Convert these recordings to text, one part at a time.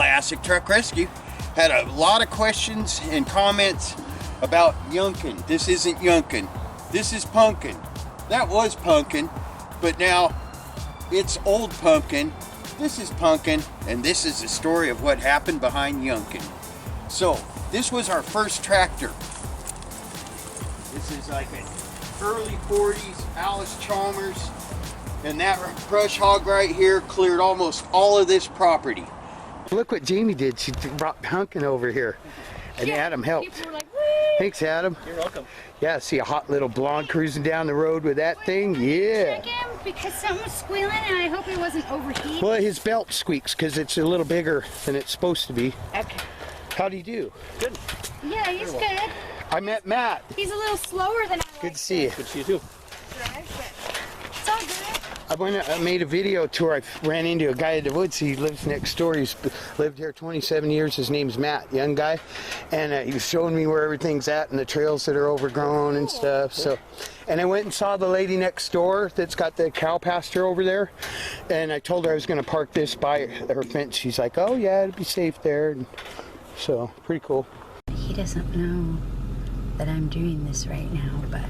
Classic Truck Rescue. Had a lot of questions and comments about Yunkin. This isn't Yunkin. This is Pumpkin. That was Pumpkin, but now it's Old Pumpkin. This is Pumpkin, and this is the story of what happened behind Yunkin. So, this was our first tractor. This is like an early 40s Alice Chalmers, and that brush hog right here cleared almost all of this property. Look what Jamie did. She brought Pumpkin over here, and yeah, Adam helped. People were like, thanks, Adam. You're welcome. Yeah, see a hot little blonde cruising down the road with that thing? Yeah. check him because something was squealing and I hope it wasn't overheating. Well, his belt squeaks because it's a little bigger than it's supposed to be. Okay. How do you do? Good. Yeah, he's good. I met Matt. He's a little slower than I like. Good to see you. Good to see you too. Drive, but it's all good. I made a video tour. I ran into a guy in the woods. He lives next door. He's lived here 27 years. His name's Matt, young guy. And he was showing me where everything's at and the trails that are overgrown and stuff. So, and I went and saw the lady next door that's got the cow pasture over there. And I told her I was going to park this by her fence. She's like, oh yeah, it'd be safe there. And so, pretty cool. He doesn't know that I'm doing this right now, but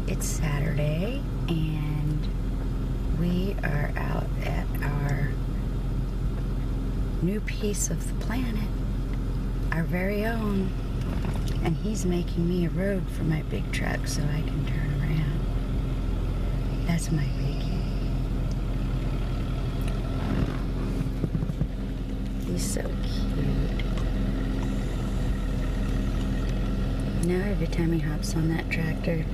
it's Saturday and we are out at our new piece of the planet, our very own, and he's making me a road for my big truck so I can turn around. That's my biggie. He's so cute. Now every time he hops on that tractor,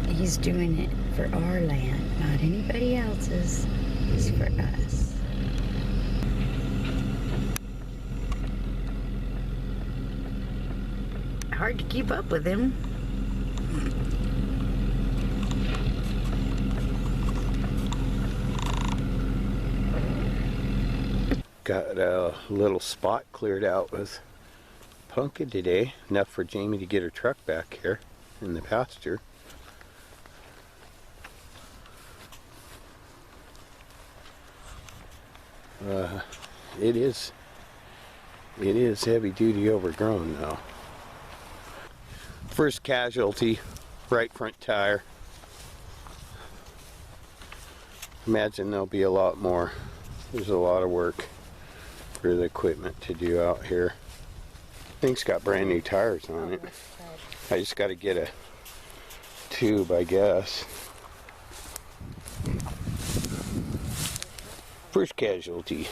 he's doing it for our land, not anybody else's. It's for us. Hard to keep up with him. Got a little spot cleared out with Pumpkin today. Enough for Jamie to get her truck back here in the pasture. It is heavy duty overgrown now. First casualty, right front tire. Imagine there'll be a lot more. There's a lot of work for the equipment to do out here. Thing's got brand new tires on it. I just got to get a tube, I guess. First casualty.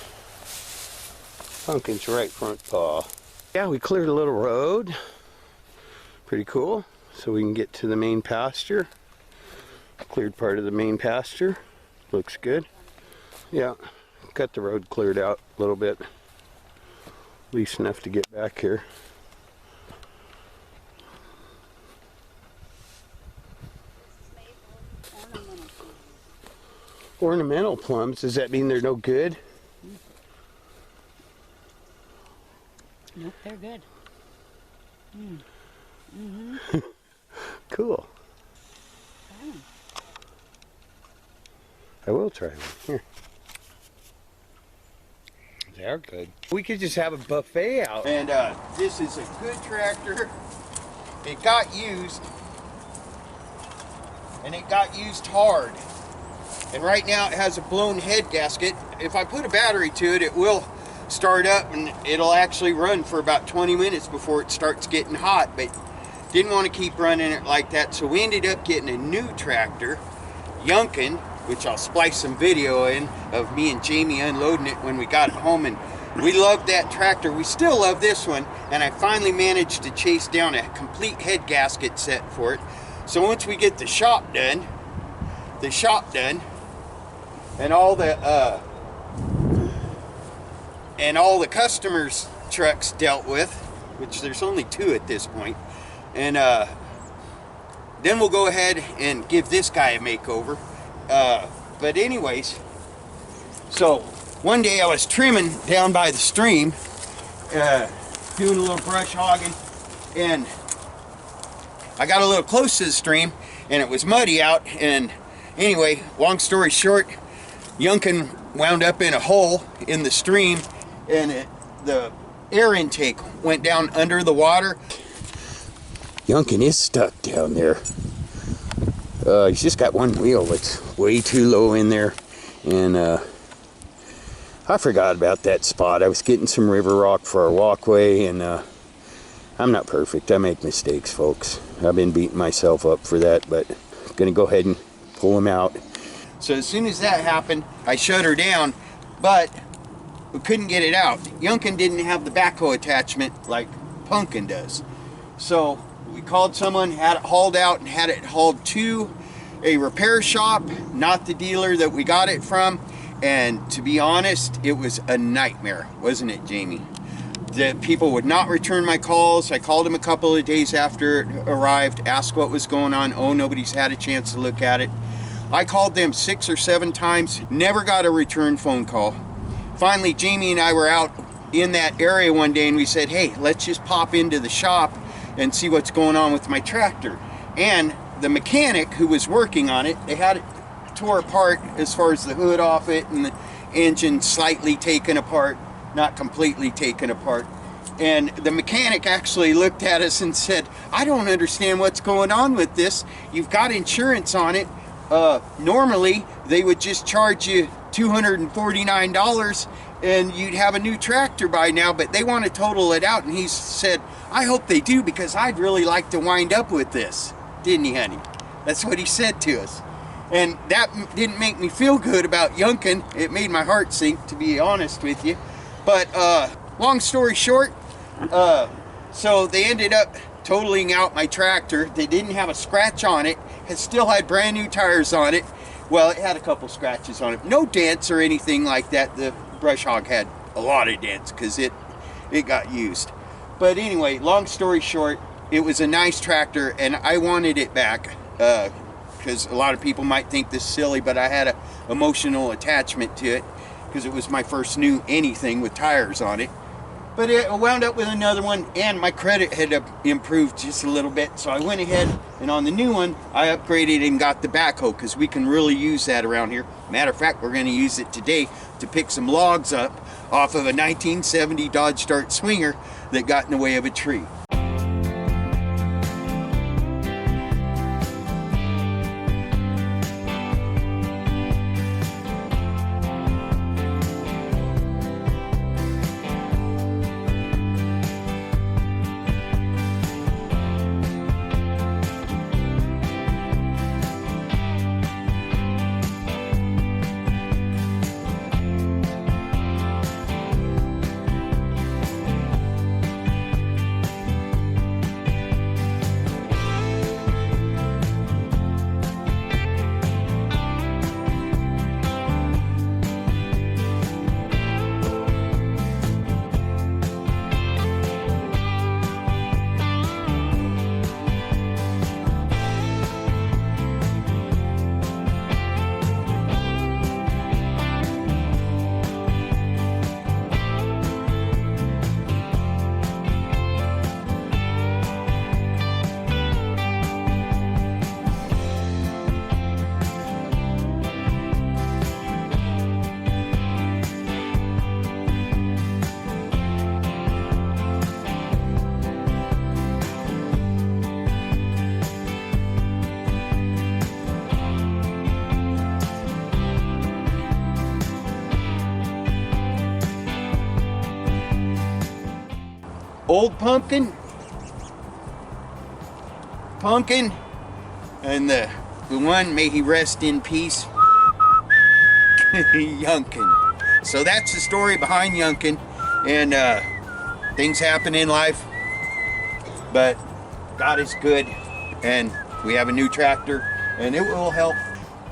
Pumpkin's right front paw. Yeah, we cleared a little road. Pretty cool. So we can get to the main pasture. Cleared part of the main pasture. Looks good. Yeah, got the road cleared out a little bit. At least enough to get back here. Ornamental plums, does that mean they're no good? Nope, they're good. Cool. I will try them. Here. They're good. We could just have a buffet out. And this is a good tractor. It got used, and it got used hard. And right now it has a blown head gasket. If I put a battery to it, it will start up and it'll actually run for about 20 minutes before it starts getting hot, but didn't want to keep running it like that, so we ended up getting a new tractor, Yunkin, which I'll splice some video in of me and Jamie unloading it when we got it home, and we loved that tractor. We still love this one, and I finally managed to chase down a complete head gasket set for it. So once we get the shop done, and all the customers' trucks dealt with, which there's only 2 at this point, and then we'll go ahead and give this guy a makeover. But anyways, so one day I was trimming down by the stream, doing a little brush hogging, and I got a little close to the stream and it was muddy out, and anyway, long story short, Yunkin wound up in a hole in the stream and the air intake went down under the water. Yunkin is stuck down there. He's just got one wheel that's way too low in there, and I forgot about that spot. I was getting some river rock for our walkway, and I'm not perfect. I make mistakes, folks. I've been beating myself up for that, but I'm gonna go ahead and pull him out. So as soon as that happened, I shut her down, but we couldn't get it out. Yunkin didn't have the backhoe attachment like Pumpkin does. So we called someone, had it hauled out, and had it hauled to a repair shop, not the dealer that we got it from. And to be honest, it was a nightmare, wasn't it, Jamie? The people would not return my calls. I called them a couple of days after it arrived, asked what was going on. Oh, nobody's had a chance to look at it. I called them 6 or 7 times, never got a return phone call. Finally, Jamie and I were out in that area one day, and we said, hey, let's just pop into the shop and see what's going on with my tractor. And the mechanic who was working on it, they had it tore apart as far as the hood off it, and the engine slightly taken apart, not completely taken apart. And the mechanic actually looked at us and said, I don't understand what's going on with this. You've got insurance on it. Normally they would just charge you $249 and you'd have a new tractor by now, but they want to total it out. And he said, I hope they do, because I'd really like to wind up with this. Didn't he, honey? That's what he said to us. And that didn't make me feel good about Yunkin. It made my heart sink, to be honest with you. But long story short, so they ended up totaling out my tractor. They didn't have a scratch on it. It still had brand new tires on it. Well, it had a couple scratches on it. No dents or anything like that. The brush hog had a lot of dents because it got used. But anyway, long story short, it was a nice tractor, and I wanted it back. Because a lot of people might think this silly, but I had an emotional attachment to it because it was my first new anything with tires on it. But it wound up with another one, and my credit had improved just a little bit, so I went ahead and on the new one I upgraded and got the backhoe, because we can really use that around here. Matter of fact, we're going to use it today to pick some logs up off of a 1970 Dodge Dart Swinger that got in the way of a tree. Old Pumpkin, and the one, may he rest in peace, Yunkin. So that's the story behind Yunkin, and things happen in life, but God is good, and we have a new tractor, and it will help.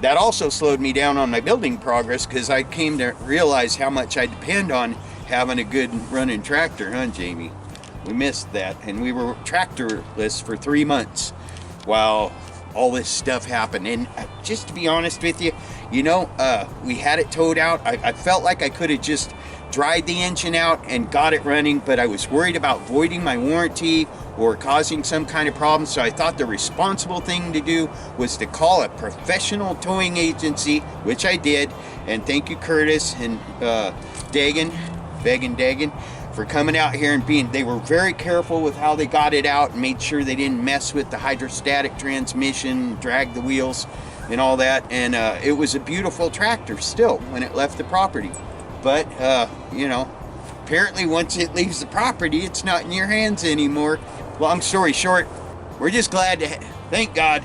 That also slowed me down on my building progress, because I came to realize how much I depend on having a good running tractor, huh, Jamie? We missed that, and we were tractorless for 3 months while all this stuff happened. And just to be honest with you, you know, we had it towed out. I felt like I could have just dried the engine out and got it running, but I was worried about voiding my warranty or causing some kind of problem. So I thought the responsible thing to do was to call a professional towing agency, which I did. And thank you, Curtis and Dagan, begging, begging for coming out here and they were very careful with how they got it out and made sure they didn't mess with the hydrostatic transmission, drag the wheels and all that. And it was a beautiful tractor still when it left the property. But, you know, apparently once it leaves the property, it's not in your hands anymore. Long story short, we're just glad to, thank God,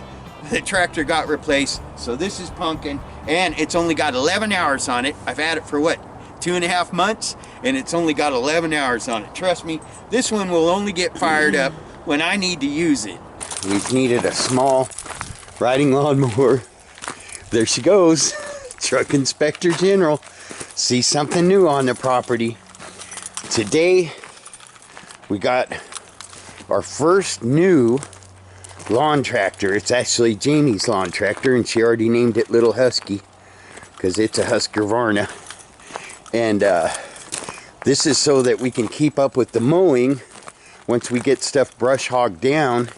the tractor got replaced. So this is Pumpkin, and it's only got 11 hours on it. I've had it for what, 2.5 months, and it's only got 11 hours on it. Trust me, this one will only get fired up when I need to use it. We've needed a small riding lawnmower. There she goes. Truck Inspector General. See something new on the property. Today, we got our first new lawn tractor. It's actually Jamie's lawn tractor, and she already named it Little Husky because it's a Husqvarna. And this is so that we can keep up with the mowing. Once we get stuff brush hogged down,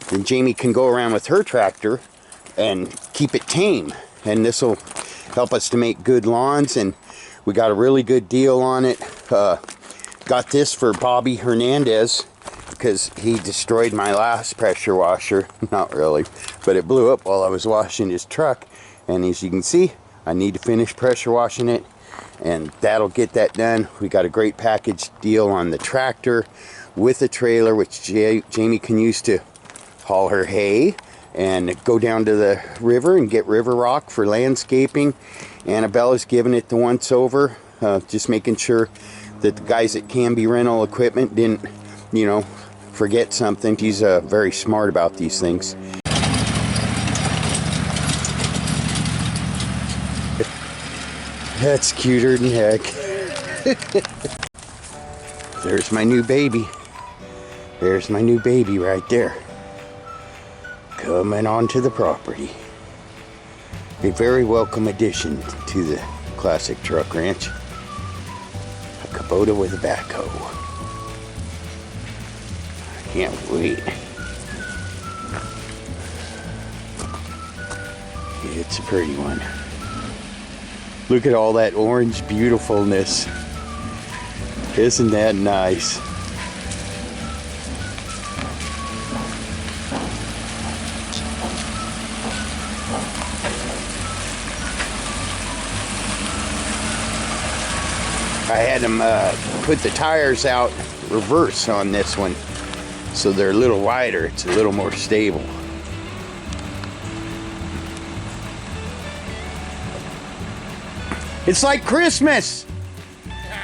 then Jamie can go around with her tractor and keep it tame. And this will help us to make good lawns, and we got a really good deal on it. Got this for Bobby Hernandez because he destroyed my last pressure washer. Not really, but it blew up while I was washing his truck. And as you can see, I need to finish pressure washing it, and that'll get that done. We got a great package deal on the tractor with a trailer, which Jamie can use to haul her hay and go down to the river and get river rock for landscaping. Annabella's giving it the once over, just making sure that the guys at Canby Rental Equipment didn't, you know, forget something. He's very smart about these things. That's cuter than heck. There's my new baby. There's my new baby right there. Coming onto the property. A very welcome addition to the classic truck ranch. A Kubota with a backhoe. I can't wait. It's a pretty one. Look at all that orange beautifulness. Isn't that nice? I had them put the tires out reverse on this one, so they're a little wider. It's a little more stable. It's like Christmas.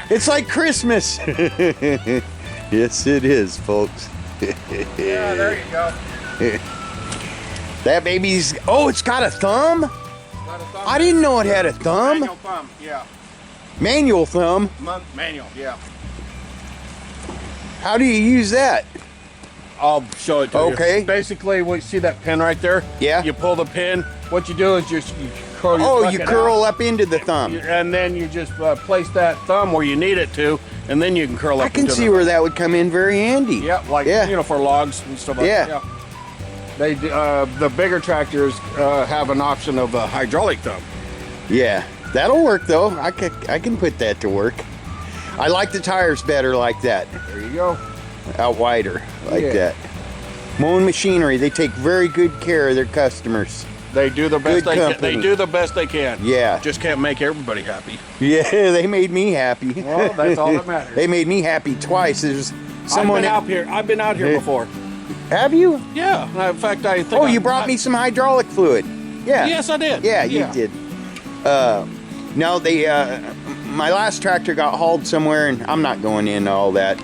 It's like Christmas. Yes, it is, folks. Yeah, there you go. That baby's, oh, it's got a thumb? Got a thumb. I didn't know it had a thumb. Manual thumb, yeah. Manual thumb? Manual, yeah. How do you use that? I'll show it to you. Okay. Basically, you see that pin right there? Yeah. You pull the pin. What you do is you curl your Oh, you curl up into the thumb. and then you just place that thumb where you need it to, and then you can curl up. I can into see the, where that would come in very handy. Yeah, like Yeah. you know, for logs and stuff like Yeah. that. Yeah. They the bigger tractors have an option of a hydraulic thumb. Yeah, that'll work though. I can put that to work. I like the tires better like that, There you go. out wider like Yeah. that. Mowing Machinery, they take very good care of their customers. They do the best Good they can. company. They do the best they can. Yeah. Just can't make everybody happy. Yeah, they made me happy. Well, that's all that matters. They made me happy twice. There's someone I've been out here Hey. before. Have you? Yeah. In fact, I think. Oh, you brought me some hydraulic fluid. Yeah. Yes, I did. Yeah, you did. No, they. My last tractor got hauled somewhere, and I'm not going into all that.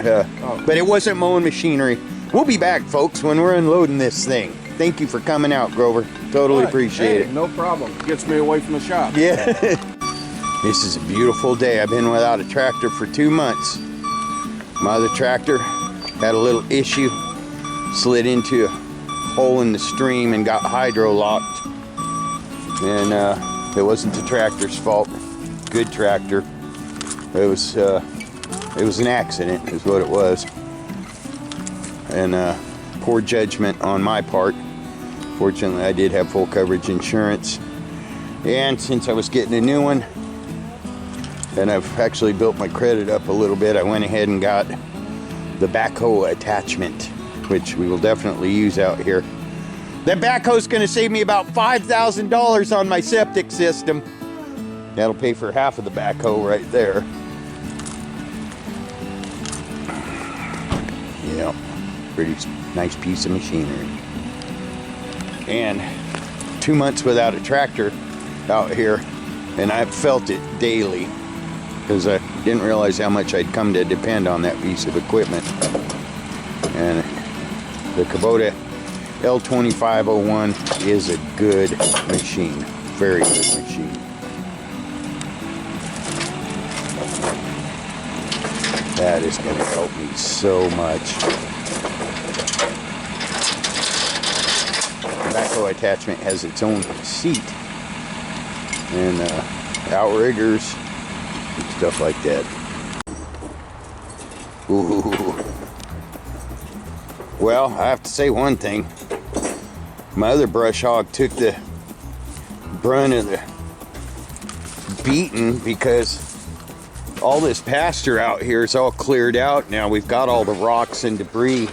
But it wasn't Mowing Machinery. We'll be back, folks, when we're unloading this thing. Thank you for coming out, Grover. Totally All right. appreciate Hey, it. No problem. Gets me away from the shop. Yeah. This is a beautiful day. I've been without a tractor for 2 months. My other tractor had a little issue, slid into a hole in the stream and got hydro locked. And it wasn't the tractor's fault. Good tractor. It was an accident is what it was. And poor judgment on my part. Fortunately, I did have full coverage insurance. And since I was getting a new one, and I've actually built my credit up a little bit. I went ahead and got the backhoe attachment, which we will definitely use out here. That backhoe's gonna save me about $5,000 on my septic system. That'll pay for half of the backhoe right there. Yeah, pretty nice piece of machinery. And 2 months without a tractor out here, and I've felt it daily because I didn't realize how much I'd come to depend on that piece of equipment. And the Kubota L2501 is a good machine, very good machine. That is going to help me so much. The backhoe attachment has its own seat and outriggers and stuff like that. Ooh. Well, I have to say one thing. My other brush hog took the brunt of the beating because all this pasture out here is all cleared out now. We've got all the rocks and debris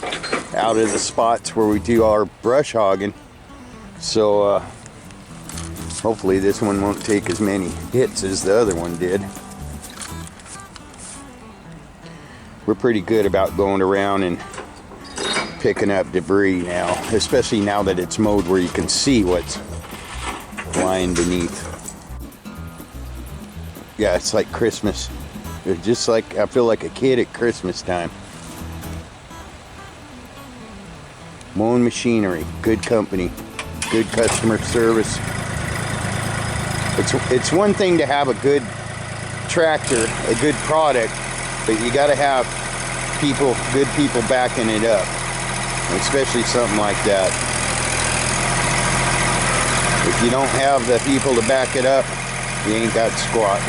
out of the spots where we do our brush hogging. So hopefully this one won't take as many hits as the other one did. We're pretty good about going around and picking up debris now, especially now that it's mowed where you can see what's lying beneath. Yeah, it's like Christmas. It's just like I feel like a kid at Christmas time. Mowing machinery, good company, good customer service. It's one thing to have a good tractor, a good product, but you got to have people, good people backing it up. Especially something like that. If you don't have the people to back it up, you ain't got squat.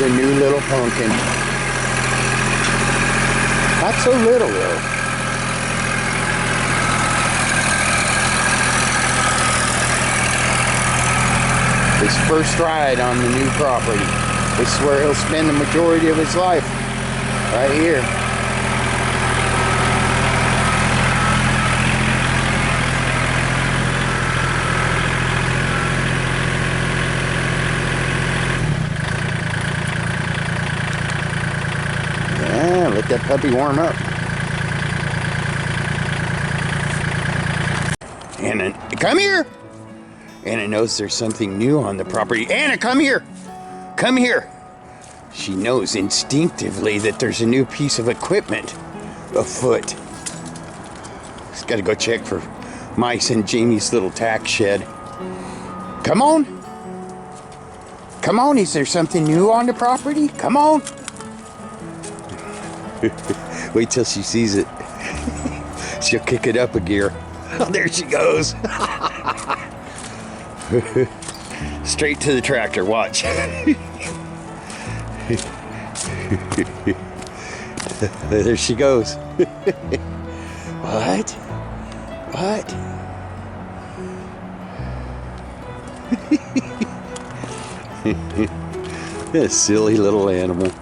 The new little pumpkin. Not so little though. His first ride on the new property. This is where he'll spend the majority of his life. Right here. Yeah, let that puppy warm up. Anna, come here! Anna knows there's something new on the property. Anna, come here! Come here! She knows instinctively that there's a new piece of equipment afoot. She's got to go check for mice in Jamie's little tack shed. Come on! Come on, is there something new on the property? Come on! Wait till she sees it. She'll kick it up a gear. Oh, there she goes. Straight to the tractor, watch. There she goes. What? What? This silly little animal.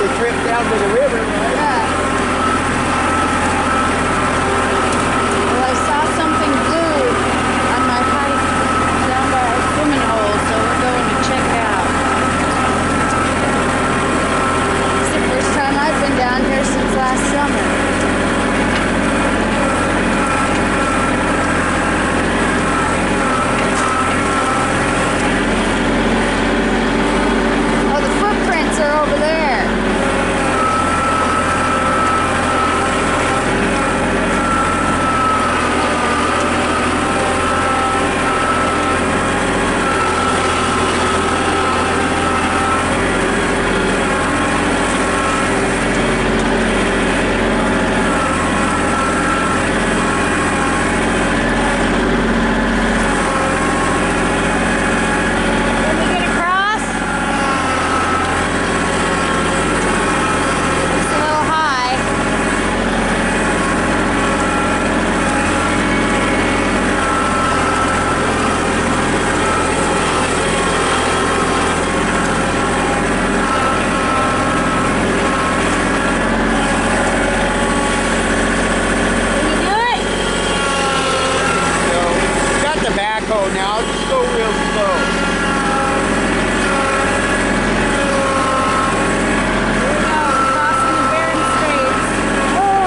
the trip down to the river, right? Yeah. Well, I saw something blue on my hike down by our swimming hole, so we're going to check it out. It's the first time I've been down here since last summer. Oh, the footprints are over there. Can we get across? It's a little high. Can you do it? So, got the backhoe now. Just go real slow. Here we go, crossing the Bering Straits. Oh.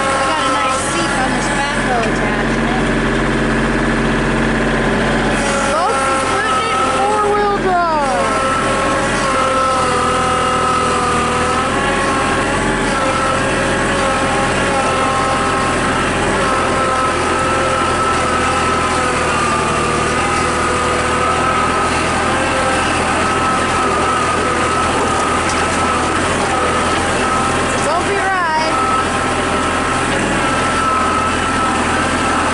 I got a nice seat on this backhoe attachment. Folks, he's putting it in four-wheel drive. It's a bumpy ride.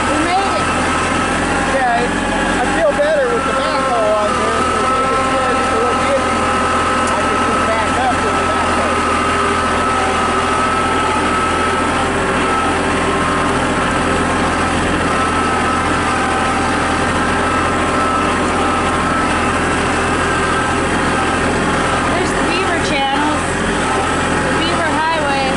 We made it. Yeah, I feel better with the backhoe on there. It's a little busy. I can just back up with the backhoe. There's the beaver channels, the beaver highway.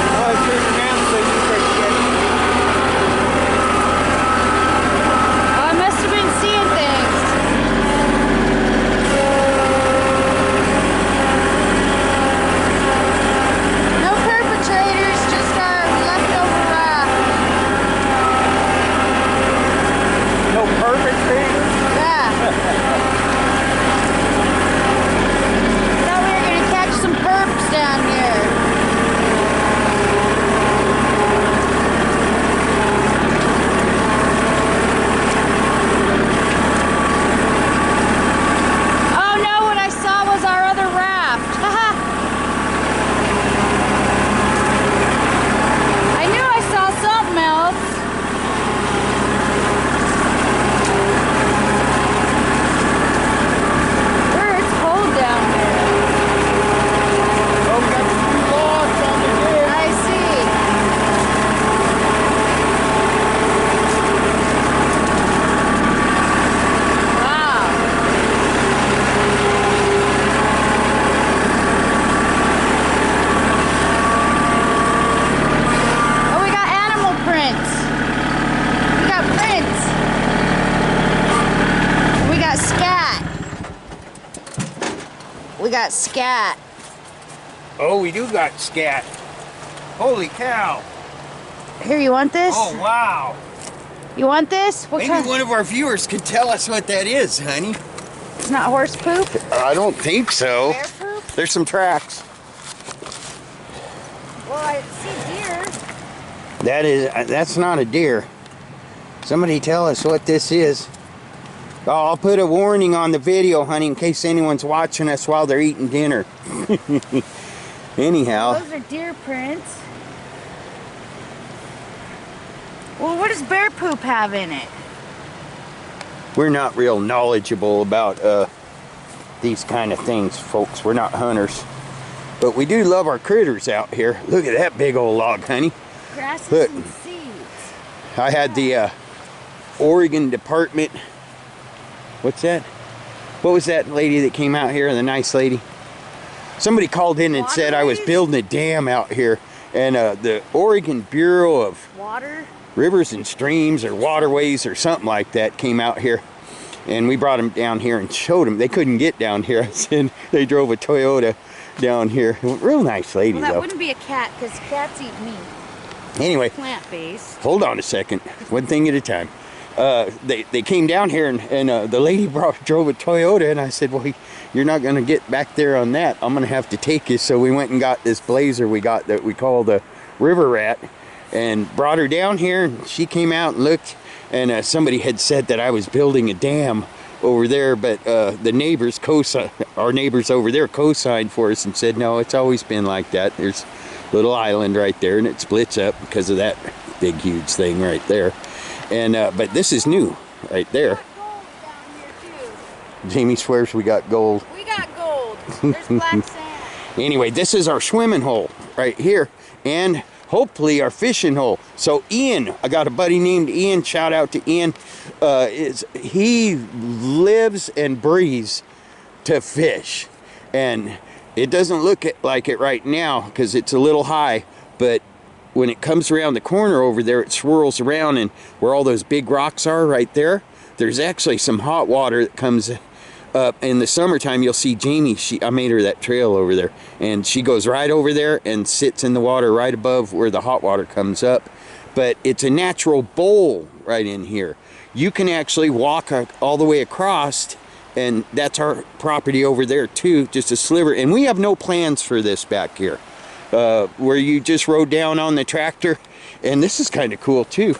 Oh, I turned around so you could get it. Oh, I must have been seeing things. No perpetrators, just our leftover raft. No perpetrators? Yeah. Thought we were gonna catch some perps down here. Oh no, what I saw was our other raft. Haha. I knew I saw something else. Where it's cold down here. Oh, we got some logs on the hill. I see. Wow. Oh, we got animal prints. We got prints. We got scat. We got scat. Oh, we do got scat. Holy cow. Here, you want this? Oh, wow. You want this? What Maybe kind? one of our viewers could tell us what that is, honey. It's not horse poop? I don't think so. Bear poop? There's some tracks. Well, I see deer. That's not a deer. Somebody tell us what this is. Oh, I'll put a warning on the video, honey, in case anyone's watching us while they're eating dinner. Anyhow. Those are deer prints. Well, what does bear poop have in it? We're not real knowledgeable about these kind of things, folks. We're not hunters. But we do love our critters out here. Look at that big old log, honey. Grasses Look. and seeds. I had the Oregon Department. What's that? What was that lady that came out here? The nice lady. Somebody called in and said I was building a dam out here. And the Oregon Bureau of Water? Rivers and Streams or Waterways or something like that came out here. And we brought them down here and showed them. They couldn't get down here. I said they drove a Toyota down here. Real nice lady, Well, that though. wouldn't be a cat because cats eat meat. Anyway, Plant-based. hold on a second. One thing at a time. They came down here and the lady drove a Toyota, and I said, well, you're not going to get back there on that. I'm going to have to take you. So we went and got this Blazer we got that we call the River Rat and brought her down here, and she came out and looked, and somebody had said that I was building a dam over there, but the neighbors, our neighbors over there co-signed for us and said, no, it's always been like that. There's a little island right there, and it splits up because of that big, huge thing right there. And but this is new right there. Gold down here too. Jamie swears we got gold. We got gold. There's black sand. Anyway, this is our swimming hole right here, and hopefully our fishing hole. So Ian, I got a buddy named Ian. Shout out to Ian. He lives and breathes to fish, and it doesn't look like it right now because it's a little high, but when it comes around the corner over there, it swirls around, and where all those big rocks are right there, there's actually some hot water that comes up. In the summertime, you'll see Jamie, I made her that trail over there, and she goes right over there and sits in the water right above where the hot water comes up. But it's a natural bowl right in here. You can actually walk all the way across, and that's our property over there too, just a sliver. And we have no plans for this back here. Where you just rode down on the tractor, and this is kind of cool too,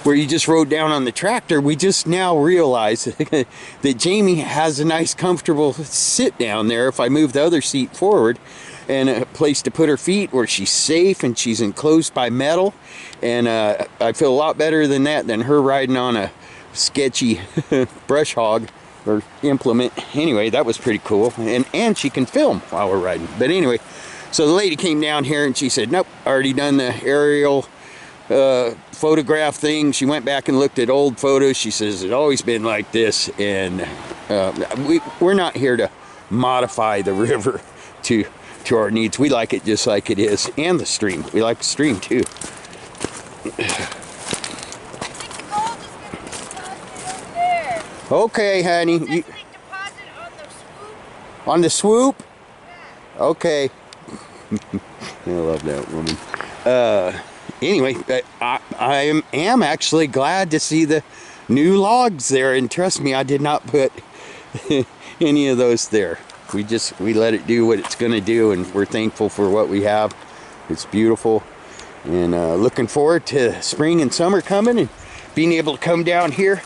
where you just rode down on the tractor, we just now realize that Jamie has a nice comfortable sit down there if I move the other seat forward, and a place to put her feet where she's safe and she's enclosed by metal. And I feel a lot better than that, than her riding on a sketchy brush hog or implement. Anyway, that was pretty cool, and she can film while we're riding. But anyway, so the lady came down here and she said, nope, already done the aerial photograph thing. She went back and looked at old photos. She says it's always been like this, and we're not here to modify the river to our needs. We like it just like it is, and the stream. We like the stream too. Okay, honey. On the swoop? Yeah. Okay. I love that woman. Anyway, I am actually glad to see the new logs there, and trust me, I did not put any of those there. We let it do what it's going to do, and we're thankful for what we have. It's beautiful, and looking forward to spring and summer coming and being able to come down here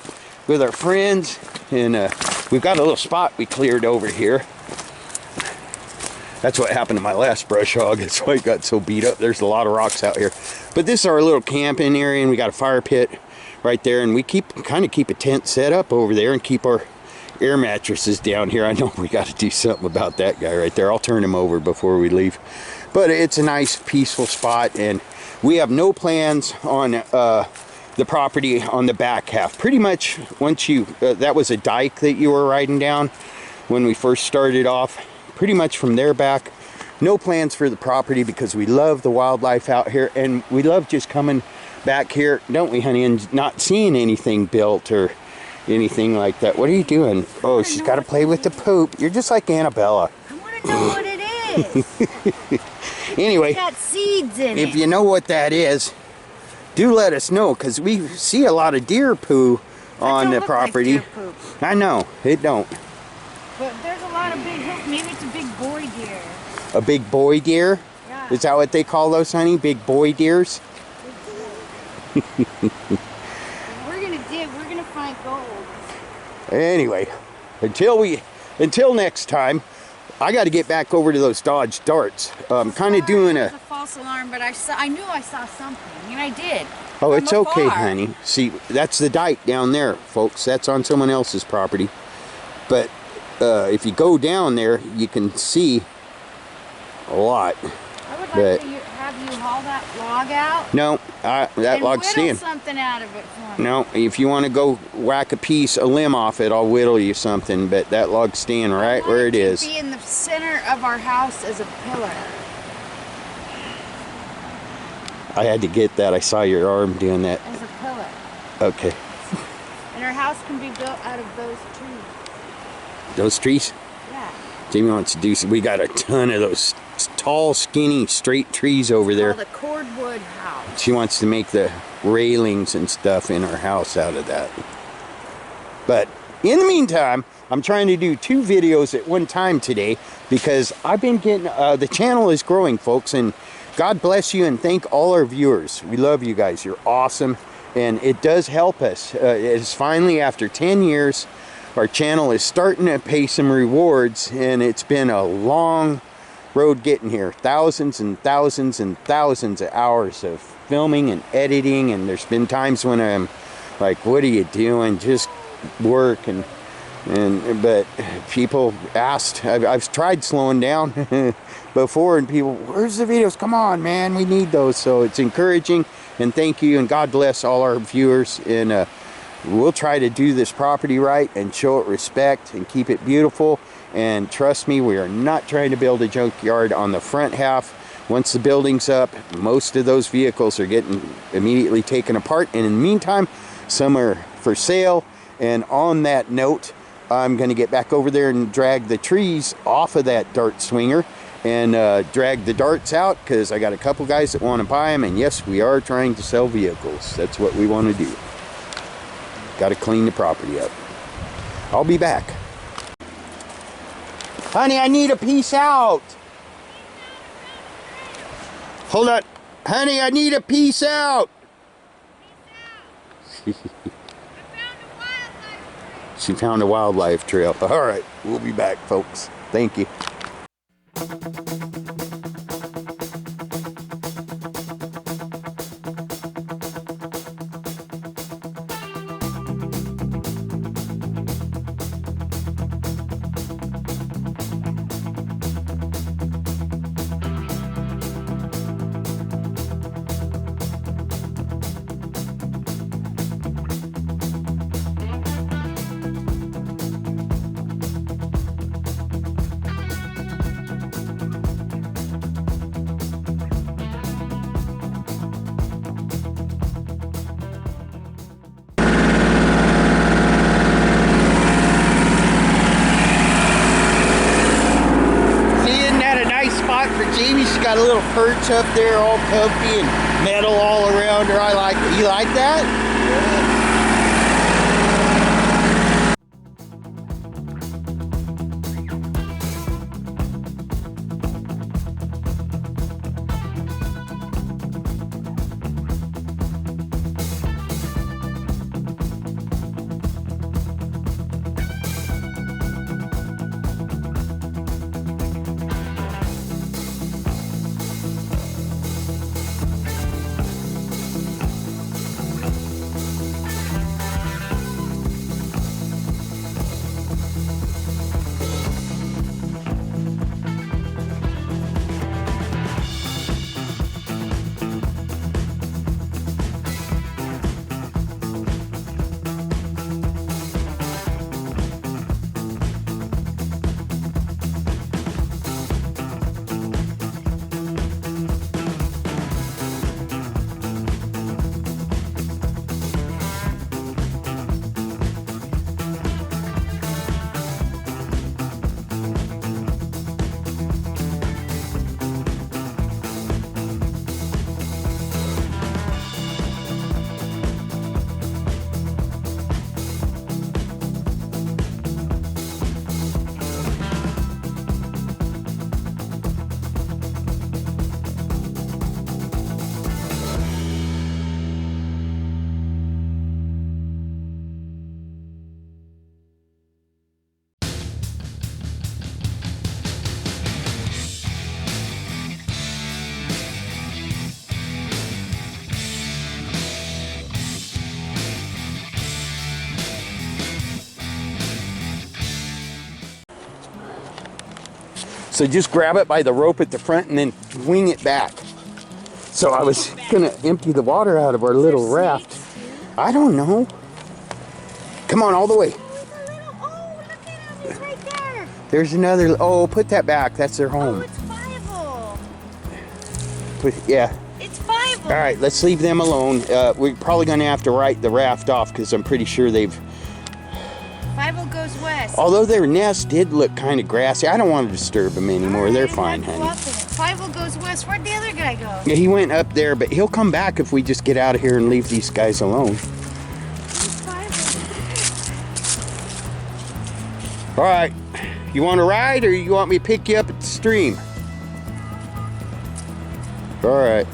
with our friends. And we've got a little spot we cleared over here. That's what happened to my last brush hog. That's why it got so beat up. There's a lot of rocks out here. But this is our little camping area, and we got a fire pit right there, and we kind of keep a tent set up over there and keep our air mattresses down here. I know we got to do something about that guy right there. I'll turn him over before we leave. But it's a nice, peaceful spot, and we have no plans on the property on the back half. Pretty much once you, that was a dike that you were riding down when we first started off. Pretty much from there back, no plans for the property, because we love the wildlife out here, and we love just coming back here, don't we, honey, and not seeing anything built or anything like that. What are you doing? Oh, she's got to play with the poop. You're just like Annabella. I want to know what it is. Anyway, It's got seeds in it. if you know what that is, do let us know, because we see a lot of deer poo on the property. Like deer poop. I know, it don't. But there's a lot of big hills. Maybe it's a big boy deer. A big boy deer? Yeah. Is that what they call those, honey? Big boy deers? We're gonna dig. We're gonna find gold. Anyway, until next time, I got to get back over to those Dodge Darts. I'm kind of doing It was a false alarm, but I knew I saw something, and I did. Oh, from it's okay, afar. honey. See, that's the dike down there, folks. That's on someone else's property. But if you go down there, you can see a lot. I would like But- to have you haul that log out. No, that and log's whittle staying. something out of it for me. No, if you want to go whack a limb off it, I'll whittle you something. But that log's staying right where it is. Be in the center of our house as a pillar. I had to get that. I saw your arm doing that. As a pillar. Okay. And our house can be built out of those trees. Those trees? Yeah. Jamie wants to do. We got a ton of those tall, skinny, straight trees over there. Called a cordwood house. She wants to make the railings and stuff in our house out of that. But in the meantime, I'm trying to do 2 videos at one time today because I've been getting, the channel is growing, folks, and God bless you and thank all our viewers. We love you guys. You're awesome. And it does help us. It's finally, after 10 years, our channel is starting to pay some rewards, and it's been a long road getting here. Thousands and thousands and thousands of hours of filming and editing, and there's been times when I'm like, what are you doing? Just work. But people asked, I've tried slowing down before, and people, where's the videos? Come on, man, we need those. So it's encouraging, and thank you, and God bless all our viewers. And we'll try to do this property right and show it respect and keep it beautiful. And trust me, we are not trying to build a junkyard on the front half. Once the building's up, most of those vehicles are getting immediately taken apart. And in the meantime, some are for sale. And on that note, I'm going to get back over there and drag the trees off of that dart swinger and drag the darts out, because I got a couple guys that want to buy them. And yes, we are trying to sell vehicles. That's what we want to do. Got to clean the property up. I'll be back. Honey, I need a piece out. Hold on. Honey, I need a piece out. She found a wildlife trail. All right, we'll be back, folks. Thank you. Got a little perch up there, all comfy and metal all around her. I like it. You like that? Yeah. So just grab it by the rope at the front and then wing it back. So I was gonna empty the water out of our little raft. I don't know. Come on, all the way. Oh, look at him. He's right there. There's another. Oh, put that back. That's their Oh, home. it's Fivel. Yeah. It's Fivel. All right, let's leave them alone. We're probably gonna have to write the raft off because I'm pretty sure they've. Fivel goes west. Although their nest did look kind of grassy, I don't want to disturb them anymore. They're fine, honey. Fivel goes west. Where'd the other guy go? Yeah, he went up there, but he'll come back if we just get out of here and leave these guys alone. All right, you want to ride or you want me to pick you up at the stream? All right.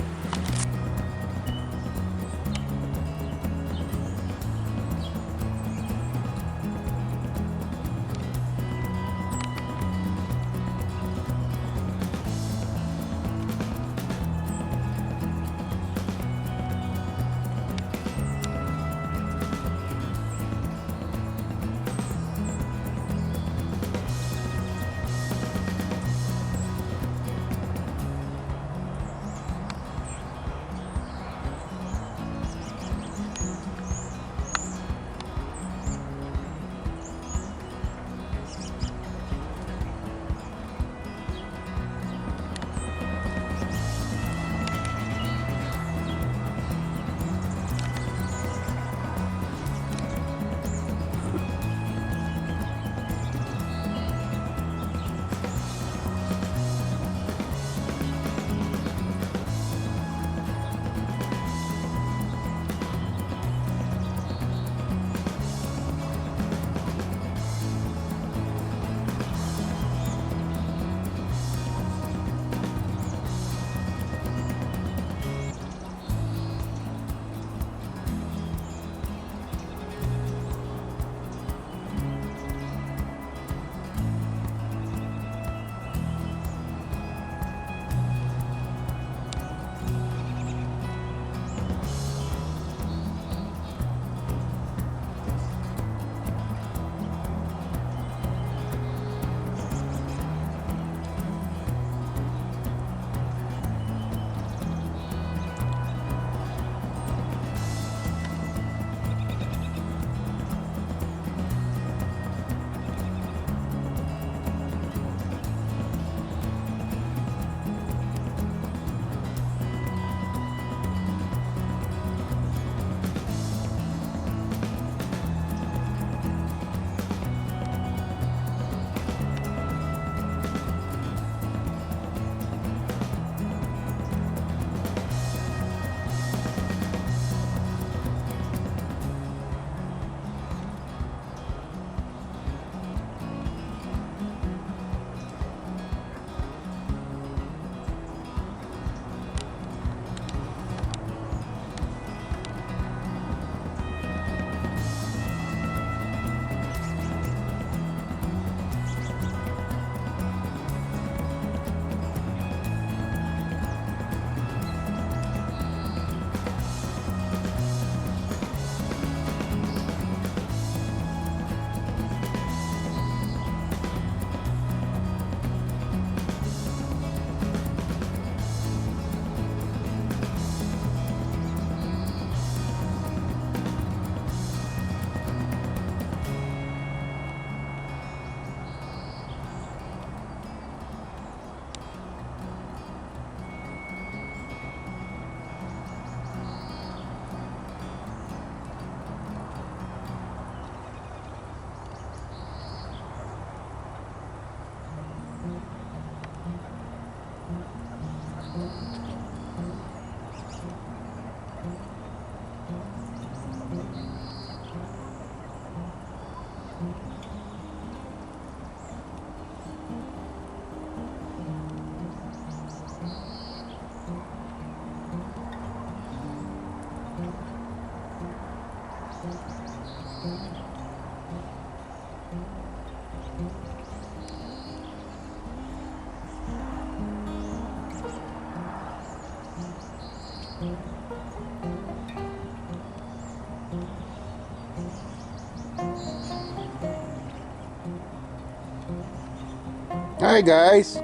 Hi guys.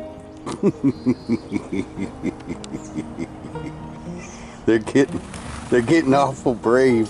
They're getting awful brave.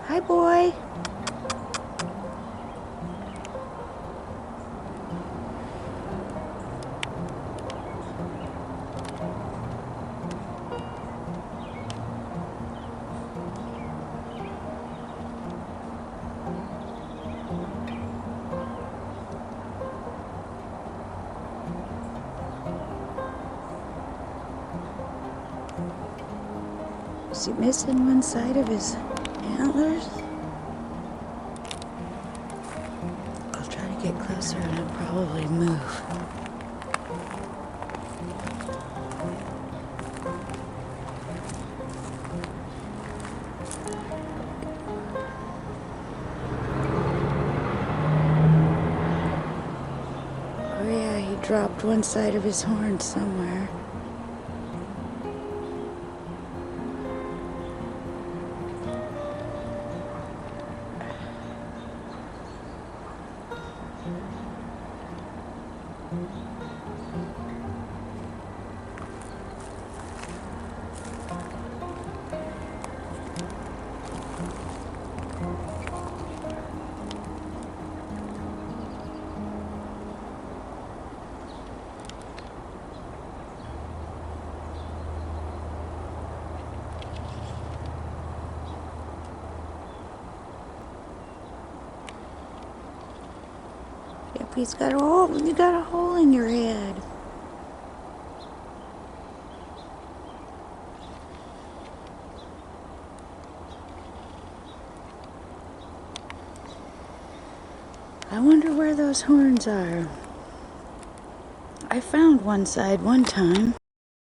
Hi, boy. Is he missing one side of his antlers? I'll try to get closer and I'll probably move. Oh yeah, he dropped one side of his horn somewhere. Yep, he's got a hole. You got a hole in your head. I wonder where those horns are. I found one side one time.